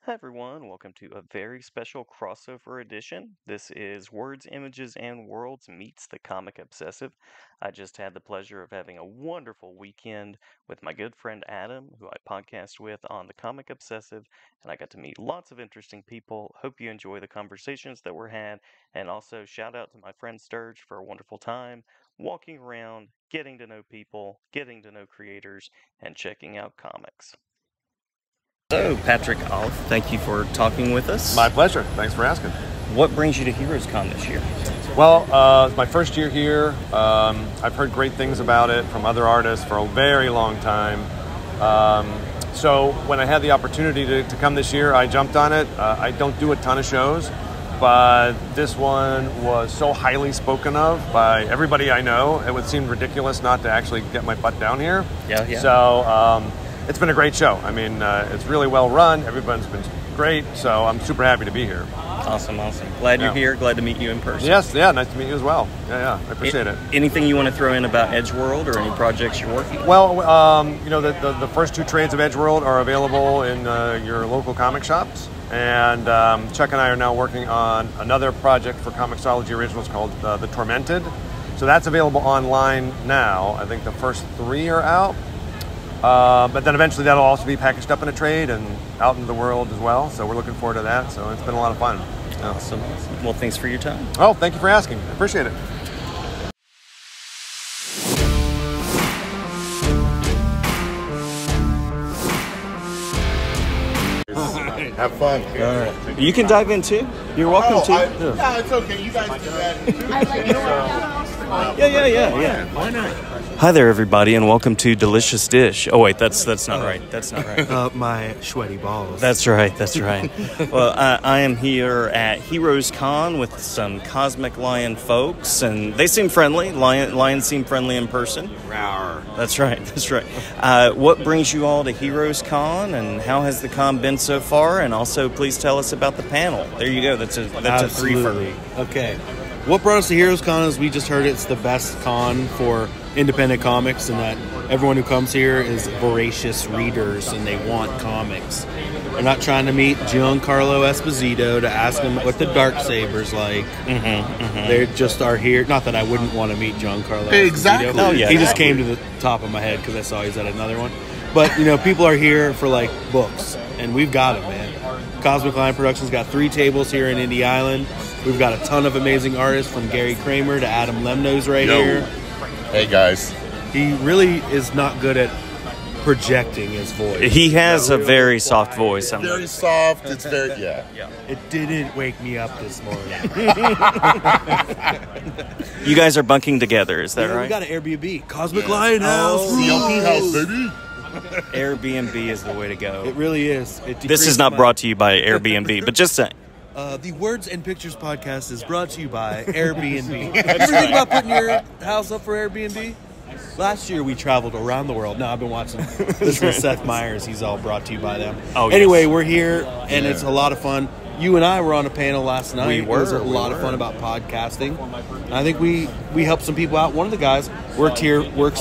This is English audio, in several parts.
Hi everyone, welcome to a very special crossover edition. This is Words, Images, and Worlds meets the Comic Obsessive. I just had the pleasure of having a wonderful weekend with my good friend Adam, who I podcast with on the Comic Obsessive, and I got to meet lots of interesting people. Hope you enjoy the conversations that were had, and also shout out to my friend Sturge for a wonderful time walking around, getting to know people, getting to know creators, and checking out comics. So, Patrick Oliff, thank you for talking with us. My pleasure. Thanks for asking. What brings you to HeroesCon this year? Well, it's my first year here. I've heard great things about it from other artists for a very long time. So when I had the opportunity to come this year, I jumped on it. I don't do a ton of shows, but this one was so highly spoken of by everybody I know, it would seem ridiculous not to actually get my butt down here. Yeah. So, it's been a great show. I mean, it's really well run. Everyone's been great, so I'm super happy to be here. Awesome. Glad you're here. Glad to meet you in person. Yes, nice to meet you as well. Yeah, I appreciate it. Anything you want to throw in about Edgeworld or any projects you're working on? Well, the first two trades of Edgeworld are available in your local comic shops. And Chuck and I are now working on another project for Comixology Originals called The Tormented. So that's available online now. I think the first three are out. But then eventually that'll also be packaged up in a trade and out into the world as well. So we're looking forward to that. So it's been a lot of fun. Awesome. Well, thanks for your time. Oh, thank you for asking. I appreciate it. Have fun. All right. You can dive in too. You're welcome to. Yeah, it's okay. You guys do that. Yeah. Why not? Hi there, everybody, and welcome to Delicious Dish. Oh wait, that's not right. That's not right. My sweaty balls. That's right. Well, I am here at HeroesCon with some Cosmic Lion folks, and they seem friendly. Lions seem friendly in person. Rawr. That's right. What brings you all to HeroesCon, and how has the con been so far? And also, please tell us about the panel. There you go. That's a threefer. Okay. What brought us to HeroesCon is we just heard it's the best con for independent comics, and that everyone who comes here is voracious readers and they want comics. They're not trying to meet Giancarlo Esposito to ask him what the Darksaber's like. They just are here. Not that I wouldn't want to meet Giancarlo Exactly. Esposito. Oh, yeah. He just came to the top of my head because I saw he's at another one. But, people are here for, books, and we've got them, man. Cosmic Lion Productions got 3 tables here in Indy Island. We've got a ton of amazing artists from Gary Kramer to Adam Lemnah's here. Hey, guys. He really is not good at projecting his voice. He has a very soft voice. Very soft. It's very, yeah. It didn't wake me up this morning. You guys are bunking together, is that right? We got an Airbnb. Cosmic Lion House. CLP house, baby. Airbnb is the way to go. It really is. This is not brought to you by Airbnb, but just saying. The Words and Pictures podcast is brought to you by Airbnb. You ever think about putting your house up for Airbnb? Last year we traveled around the world. No, I've been watching this with Seth Meyers. He's all brought to you by them. Anyway, we're here, and it's a lot of fun. You and I were on a panel last night. It was a lot of fun about podcasting. And I think we helped some people out. One of the guys works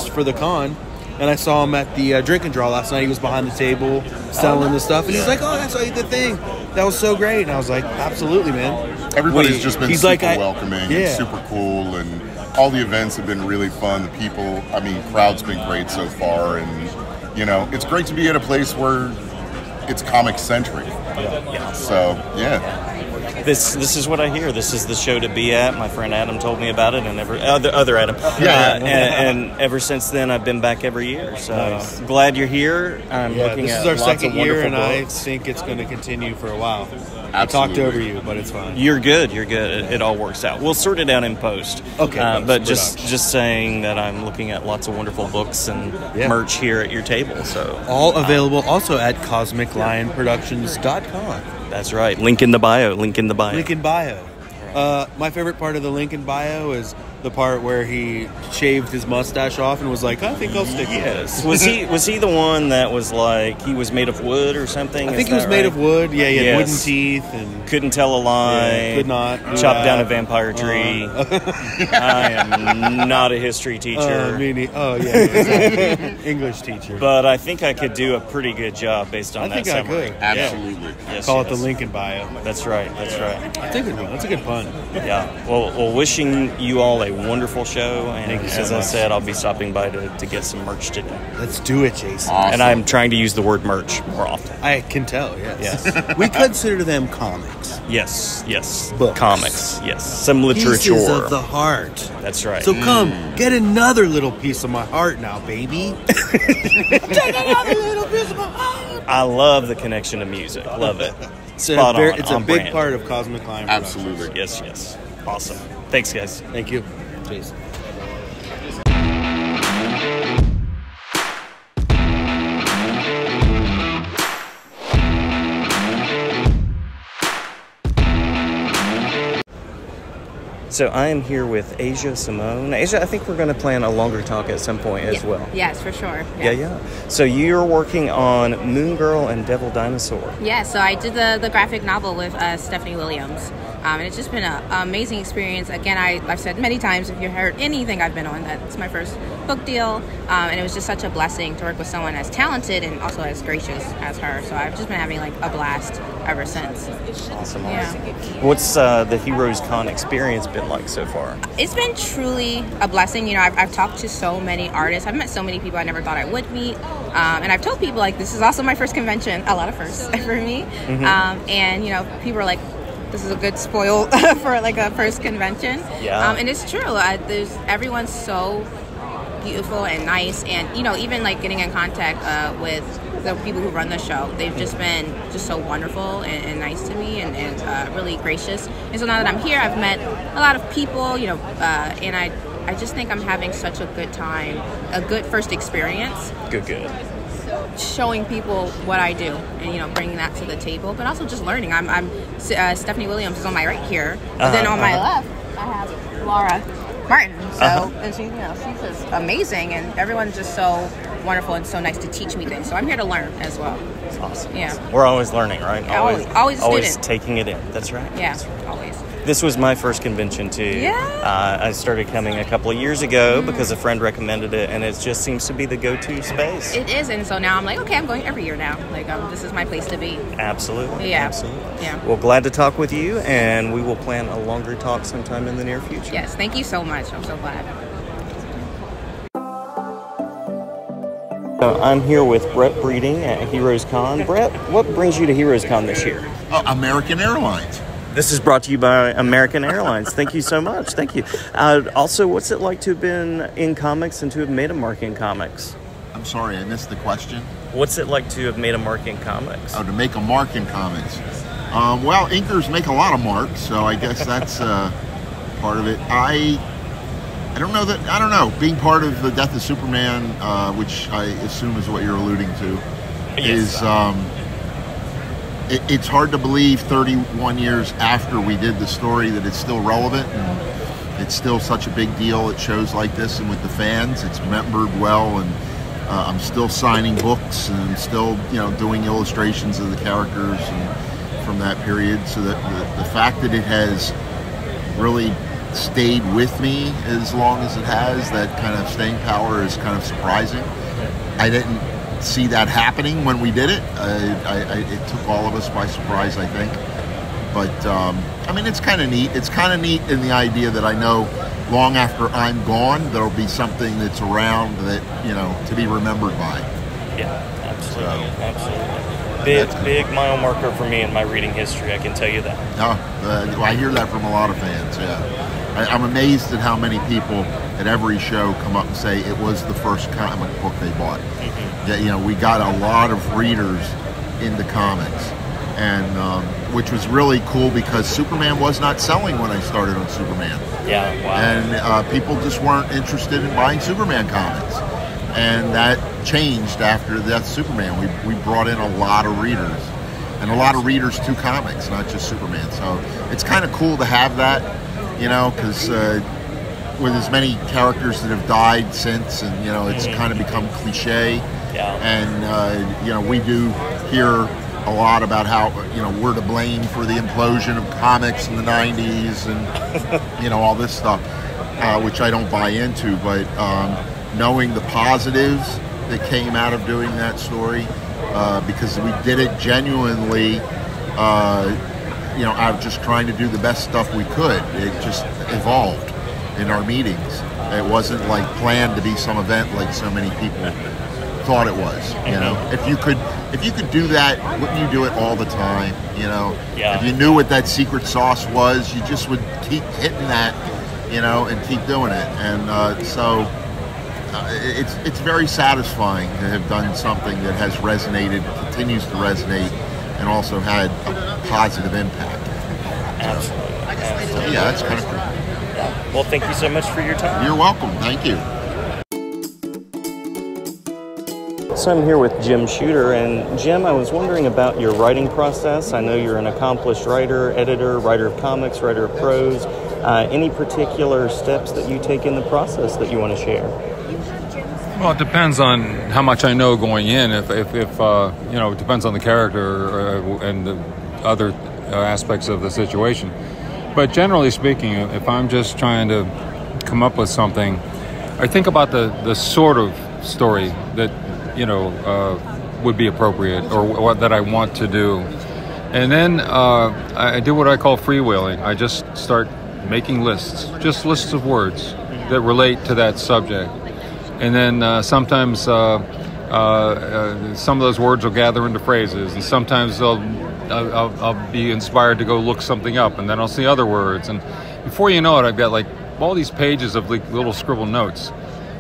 for the con. And I saw him at the drink and draw last night. He was behind the table selling the stuff. And he's like, oh, I saw you the thing. That was so great. And I was like, absolutely, man. Everybody's just been super welcoming yeah. and super cool. And all the events have been really fun. The people, crowd's been great so far. And, it's great to be at a place where it's comic-centric. Yeah. So, yeah. This is what I hear. This is the show to be at. My friend Adam told me about it, and other Adam. And ever since then, I've been back every year. So glad you're here. I'm looking this at is our lots second of year, and books. I think it's going to continue for a while. Absolutely. I talked over you, but it's fine. You're good. It all works out. We'll sort it out in post. Okay. But just saying that I'm looking at lots of wonderful books and merch here at your table. So all available also at CosmicLionProductions.com. That's right. Link in the bio. My favorite part of the link in bio is The part where he shaved his mustache off and was like, I think I'll stick with Yes. this. Was he the one that was like he was made of wood or something? I think he was made of wood. Yeah, he had wooden Yes. teeth and Couldn't tell a lie. yeah, could not Chop down a vampire tree. I am not a history teacher. Exactly. English teacher. But I think I could do a pretty good job based on I that think I summary. could. Absolutely. Yes, Call it yes. the Lincoln bio. That's right. That's right. That's a good one. That's a good pun. Yeah. Well, wishing you all a wonderful show. And Thank you so as I much. said, I'll be stopping by to get some merch today. Let's do it, Jason. Awesome. And I'm trying to use the word merch more often. I can tell, yes. Yes. We consider them comics. Yes. Books. Comics. Yes. Some literature. Pieces of the heart. That's right. So come, get another little piece of my heart now, baby. Take another little piece of my heart. I love the connection to music. Love it. It's Spot on. It's a on big brand. part of Cosmic Lion Productions. Absolutely. Yes. Awesome. Thanks, guys. Thank you, Jason. So I am here with Asia Simone. Asia, I think we're going to plan a longer talk at some point as well. Yes, for sure. Yeah. So you're working on Moon Girl and Devil Dinosaur. Yeah, so I did the graphic novel with Stephanie Williams. And it's just been an amazing experience. Again, I've said many times, if you heard anything I've been on, that it's my first book deal. And it was just such a blessing to work with someone as talented and also as gracious as her. So I've just been having like a blast ever since. Awesome. Yeah. What's the Heroes Con experience been like so far? It's been truly a blessing. You know, I've talked to so many artists. I've met so many people I never thought I would meet. And I've told people, like, this is also my first convention. A lot of firsts for me. Mm-hmm. And, you know, people are like, this is a good spoil for, like, a first convention. Yeah. And it's true. Everyone's so beautiful and nice. And, you know, even, like, getting in contact with the people who run the show, they've just been just so wonderful and nice to me and really gracious. And so now that I'm here, I've met a lot of people, you know, and I just think I'm having such a good time, a good first experience. Good. Showing people what I do and, you know, bringing that to the table, but also just learning. I'm Stephanie Williams is on my right here, but then on my left, I have Laura Martin. So, and she, you know, she's just amazing, and everyone's just so wonderful and so nice to teach me things. So I'm here to learn as well. That's awesome. Yeah. We're always learning, right? Always a student. Taking it in. That's right. Yeah, That's right. always. This was my first convention too. Yeah. I started coming a couple of years ago because a friend recommended it, and it just seems to be the go-to space. It is, and so now I'm like, okay, I'm going every year now. Like, this is my place to be. Absolutely. Yeah. Absolutely. Yeah. Well, glad to talk with you, and we will plan a longer talk sometime in the near future. Yes, thank you so much. I'm so glad. I'm here with Brett Breeding at Heroes Con. Brett, what brings you to Heroes Con this year? American Airlines. This is brought to you by American Airlines. Thank you so much. Thank you. Also, what's it like to have been in comics and to have made a mark in comics? I'm sorry, I missed the question. What's it like to have made a mark in comics? Oh, to make a mark in comics. Well, inkers make a lot of marks, so I guess that's part of it. I don't know. Being part of the Death of Superman, which I assume is what you're alluding to, Yes. it's hard to believe 31 years after we did the story that it's still relevant and it's still such a big deal at shows like this and with the fans. It's remembered well, and I'm still signing books and I'm still, you know, doing illustrations of the characters and from that period. So that the fact that it has really stayed with me as long as it has, that kind of staying power, is kind of surprising. I didn't see that happening when we did it. It took all of us by surprise, I think. But I mean, it's kind of neat. It's kind of neat in the idea that I know long after I'm gone, there'll be something that's around that, you know, to be remembered by. Yeah, absolutely. Absolutely. Big mile marker for me in my reading history, I can tell you that. I hear that from a lot of fans, yeah. I'm amazed at how many people at every show come up and say it was the first comic book they bought. Yeah, you know, we got a lot of readers into comics, and which was really cool because Superman was not selling when I started on Superman. Yeah, wow. And people just weren't interested in buying Superman comics. And that changed after the Death of Superman. We brought in a lot of readers, and a lot of readers to comics, not just Superman. So it's kind of cool to have that, you know, because with as many characters that have died since, and it's kind of become cliche. Yeah. And we do hear a lot about how we're to blame for the implosion of comics in the 90s and all this stuff, which I don't buy into. But knowing the positives that came out of doing that story, because we did it genuinely, out of just trying to do the best stuff we could. It just evolved in our meetings. It wasn't like planned to be some event like so many people thought it was. If you could do that, wouldn't you do it all the time? Yeah. If you knew what that secret sauce was, you just would keep hitting that, and keep doing it. And so it's very satisfying to have done something that has resonated, continues to resonate, and also had a positive impact. Absolutely. So yeah, that's kind of cool. Yeah. Well, thank you so much for your time. You're welcome. Thank you. So I'm here with Jim Shooter, and Jim, I was wondering about your writing process. I know you're an accomplished writer, editor, writer of comics, writer of prose. Any particular steps that you take in the process that you want to share? Well, it depends on how much I know going in. If it depends on the character and the other aspects of the situation. But generally speaking, if I'm just trying to come up with something, I think about the sort of story that would be appropriate or what that I want to do, and then I do what I call freewheeling. I just start making lists, just lists of words that relate to that subject. And then sometimes some of those words will gather into phrases, and sometimes I'll be inspired to go look something up, and then I'll see other words. And before you know it, I've got like all these pages of like little scribbled notes.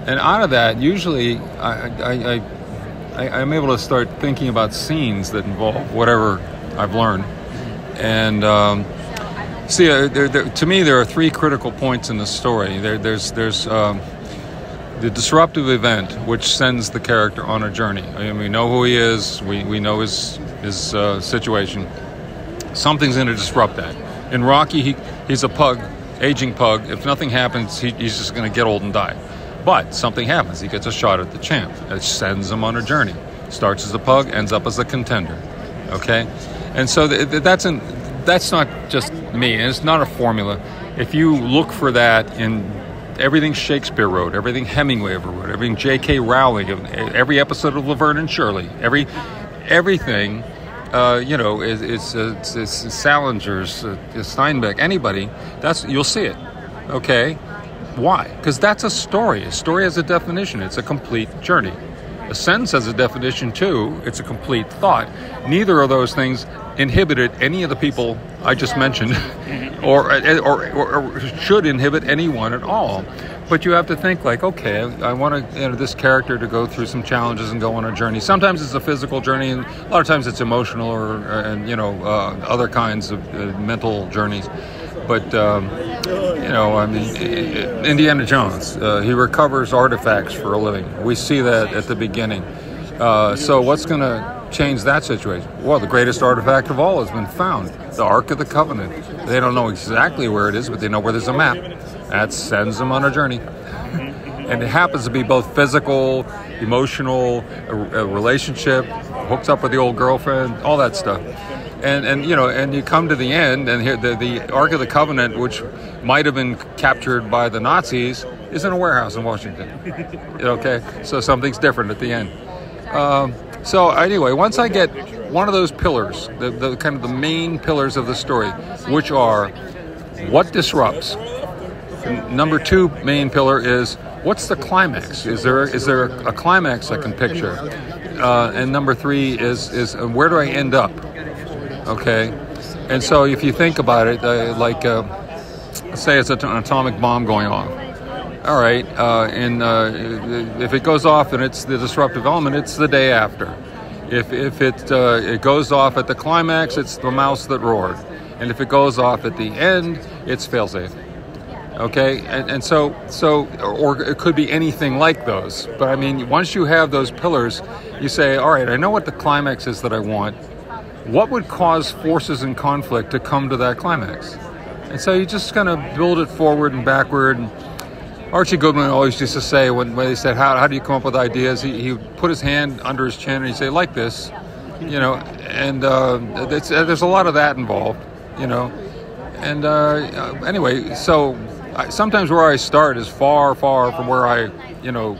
And out of that, usually I'm able to start thinking about scenes that involve whatever I've learned. And to me, there are three critical points in the story. There's the disruptive event, which sends the character on a journey. I mean, we know who he is. We know his situation. Something's going to disrupt that. In Rocky, he's a pug, aging pug. If nothing happens, he's just going to get old and die. But something happens. He gets a shot at the champ. It sends him on a journey. Starts as a pug, ends up as a contender. Okay? And so that's not just me. And it's not a formula. If you look for that in everything Shakespeare wrote, everything Hemingway ever wrote, everything J.K. Rowling, every episode of Laverne and Shirley, everything, it's Salinger's, Steinbeck, anybody, you'll see it. Okay? Why? Because that's a story. A story has a definition. It's a complete journey. A sentence has a definition too. It's a complete thought. Neither of those things inhibited any of the people I just mentioned, or should inhibit anyone at all. But you have to think like, okay, I want this character to go through some challenges and go on a journey. Sometimes it's a physical journey, and a lot of times it's emotional or other kinds of mental journeys. But Indiana Jones, he recovers artifacts for a living. We see that at the beginning. So what's going to change that situation? Well, the greatest artifact of all has been found, the Ark of the Covenant. They don't know exactly where it is, but they know where there's a map. That sends them on a journey. And it happens to be both physical, emotional, a relationship, hooks up with the old girlfriend, all that stuff. And you come to the end, and here the Ark of the Covenant, which might have been captured by the Nazis, is in a warehouse in Washington. Okay, so something's different at the end. So anyway, once I get one of those pillars, the kind of the main pillars of the story, which are what disrupts. And number two main pillar is what's the climax? Is there a climax I can picture? And number three is where do I end up? Okay, and so if you think about it, say it's an atomic bomb going off. All right, if it goes off and it's the disruptive element, it's the day after. If it goes off at the climax, it's the mouse that roared. And if it goes off at the end, it's failsafe. Okay, and so or it could be anything like those. But I mean, once you have those pillars, you say, all right, I know what the climax is that I want. What would cause forces in conflict to come to that climax? And so you just kind of build it forward and backward. Archie Goodman always used to say when they said, how do you come up with ideas? He would put his hand under his chin and he'd say, like this, and there's a lot of that involved, And anyway, so sometimes where I start is far, far from where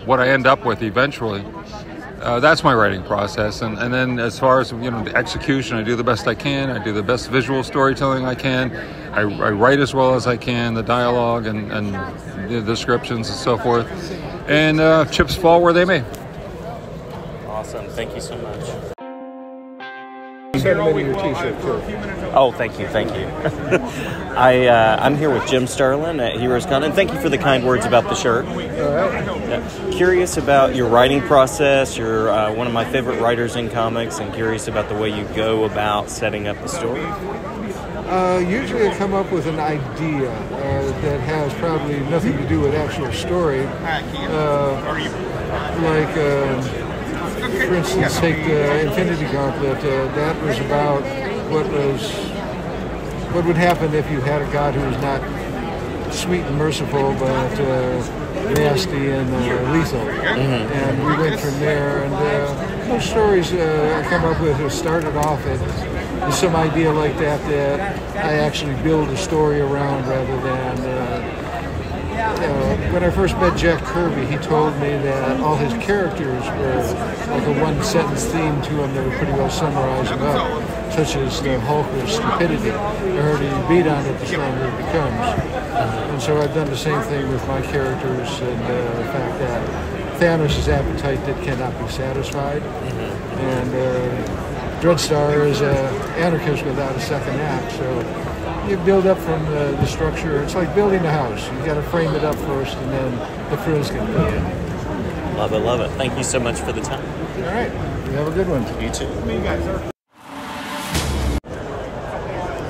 what I end up with eventually. That's my writing process, and then as far as the execution, I do the best I can. I do the best visual storytelling I can. I write as well as I can, the dialogue and the descriptions and so forth. And chips fall where they may. Awesome, thank you so much. Your t-shirt too. Oh, thank you. I'm here with Jim Starlin at Heroes Con, and thank you for the kind words about the shirt. All right. Yeah. Curious about your writing process. You're one of my favorite writers in comics, and curious about the way you go about setting up the story. Usually I come up with an idea that has probably nothing to do with actual story. For instance, take the Infinity Gauntlet. That was about what would happen if you had a god who was not sweet and merciful, but nasty and lethal. Mm-hmm. And we went from there. And most stories I come up with have started off with some idea like that I actually build a story around rather than. When I first met Jack Kirby, he told me that all his characters were like a one-sentence theme to him that would pretty well summarize him up, such as the Hulk with stupidity. The harder you beat on it, the stronger it becomes. And so I've done the same thing with my characters, and the fact that Thanos' appetite that cannot be satisfied, and Dreadstar is an anarchist without a second act. So you build up from the structure. It's like building a house. You got to frame it up first, and then the frills get put in. Love it. Thank you so much for the time. All right. You have a good one. You too.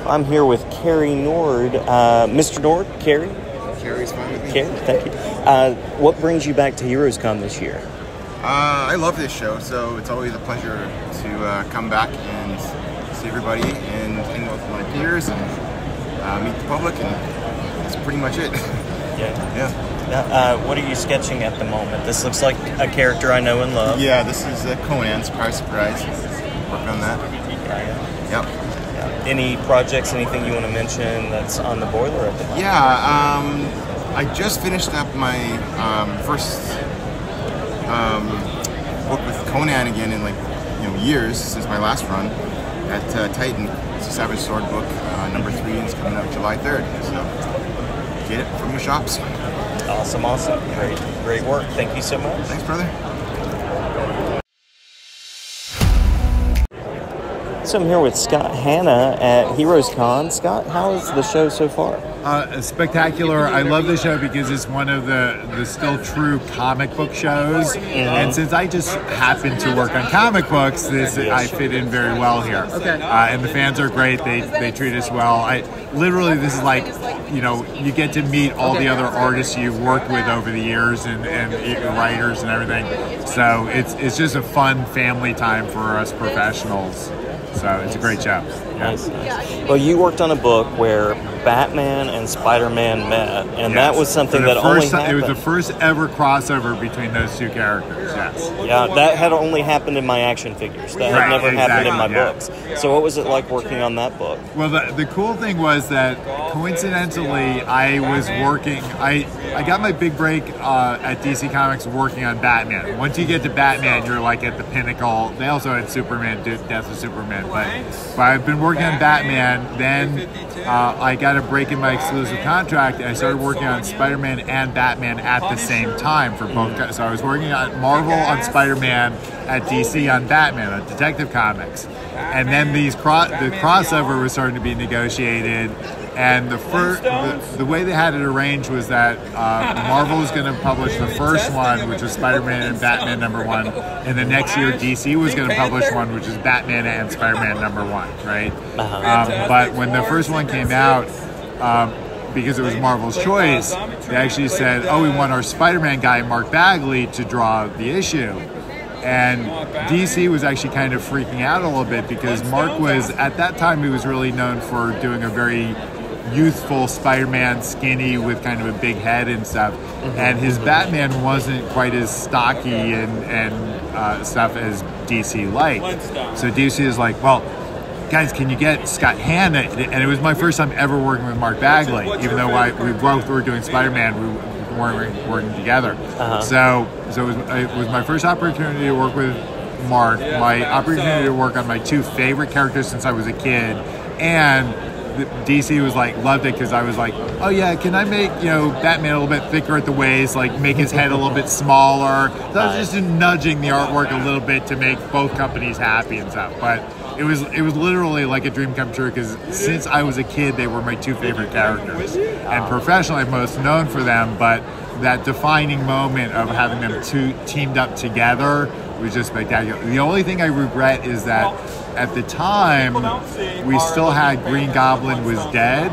I'm here with Cary Nord. Mr. Nord, Cary? Cary's fine with me. Cary, thank you. What brings you back to Heroes Con this year? I love this show, so it's always a pleasure to come back and see everybody and hang out with my peers and meet the public, and that's pretty much it. Yeah. Now, what are you sketching at the moment? This looks like a character I know and love. Yeah, this is Conan, surprise. Working on that. Yep. Any projects, anything you want to mention that's on the boiler at the moment? Yeah, I just finished up my first book with Conan again in years. This is my last run at Titan. It's a Savage Sword book, number 3, and it's coming out July 3rd. So get it from your shops. Awesome. Great work. Thank you so much. Thanks, brother. So I'm here with Scott Hanna at Heroes Con. Scott, how is the show so far? Spectacular. I love the show because it's one of the still true comic book shows. Mm-hmm. And since I just happen to work on comic books, I fit in very well here. Okay. And the fans are great. They treat us well. This is like, you get to meet all the other artists you've worked with over the years and writers and everything. So it's just a fun family time for us professionals. So it's a great show. Yeah. Nice. Well, you worked on a book where Batman and Spider-Man met, and that was something that only happened. It was the first ever crossover between those two characters, yes. Yeah, that had only happened in my action figures. That had never happened in my books. So what was it like working on that book? Well, the cool thing was that, coincidentally, I was working... I got my big break at DC Comics working on Batman. Once you get to Batman, you're like at the pinnacle. They also had Superman, Death of Superman. But I've been working on Batman. Then I got a break in my exclusive contract, and I started working on Spider-Man and Batman at the same time for both. So I was working on Marvel on Spider-Man, at DC on Batman, on Detective Comics. And then the crossover was starting to be negotiated. And the way they had it arranged was that Marvel was going to publish the first one, which was Spider-Man and Batman #1, and the next year DC was going to publish one, which is Batman and Spider-Man #1, right? But when the first one came out, because it was Marvel's choice, they actually said, we want our Spider-Man guy, Mark Bagley, to draw the issue. And DC was actually kind of freaking out a little bit because Mark was, at that time, he was really known for doing a very youthful Spider-Man, skinny with kind of a big head and stuff. And his Batman wasn't quite as stocky and stuff as DC liked. So DC is like, well, guys, can you get Scott Hanna? And it was my first time ever working with Mark Bagley, even though we both were doing Spider-Man, we weren't working together. So it was my first opportunity to work with Mark, my opportunity to work on my two favorite characters since I was a kid, and DC was like, loved it because I was like, oh yeah, can I make, Batman a little bit thicker at the waist, like make his head a little bit smaller. So I was just nudging the artwork a little bit to make both companies happy and stuff. But it was literally like a dream come true because since I was a kid, they were my two favorite characters. And professionally, I'm most known for them, but that defining moment of having them two teamed up together was just spectacular. The only thing I regret is that at the time, we still had Green Goblin was dead.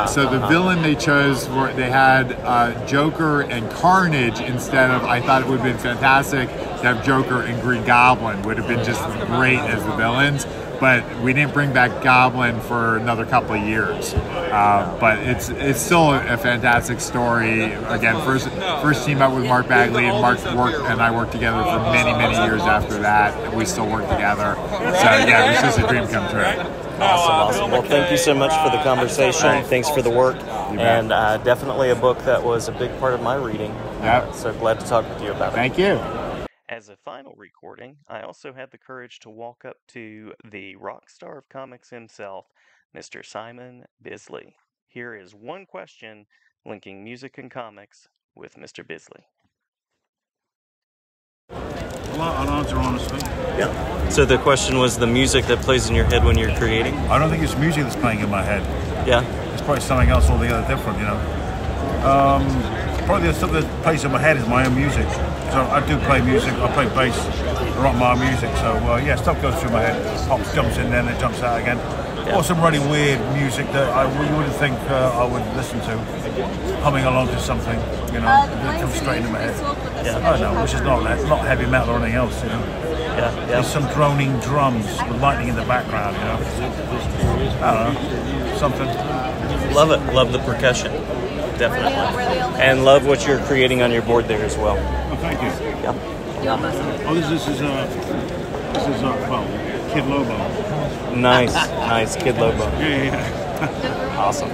So the villain they chose, they had Joker and Carnage instead of, I thought it would have been fantastic to have Joker and Green Goblin. Would have been just great as the villains. But we didn't bring back Goblin for another couple of years. But it's still a fantastic story. Again, first team up with Mark Bagley, and I worked together for many years after that. We still work together. So yeah, it was just a dream come true. Awesome. Well, thank you so much for the conversation. Thanks for the work. And definitely a book that was a big part of my reading. So glad to talk with you about it. Thank you. As a final recording, I also had the courage to walk up to the rock star of comics himself, Mr. Simon Bisley. Here is one question linking music and comics with Mr. Bisley. Well, I'll answer honestly. Yeah. So the question was the music that plays in your head when you're creating? I don't think it's music that's playing in my head. Yeah. It's probably something else altogether different, Probably the stuff that plays in my head is my own music. So I do play music. I play bass, I write my own music. So stuff goes through my head. Pop jumps in there and it jumps out again. Or some really weird music that you wouldn't think I would listen to, humming along to something, that comes straight into my head. I don't know, which is not heavy metal or anything else, There's some droning drums with lightning in the background, I don't know, something. Love it. Love the percussion. Definitely. And love what you're creating on your board there as well. Oh, thank you. Yeah. Oh, this is Kid Lobo. Nice, Kid Lobo. Yeah. Awesome.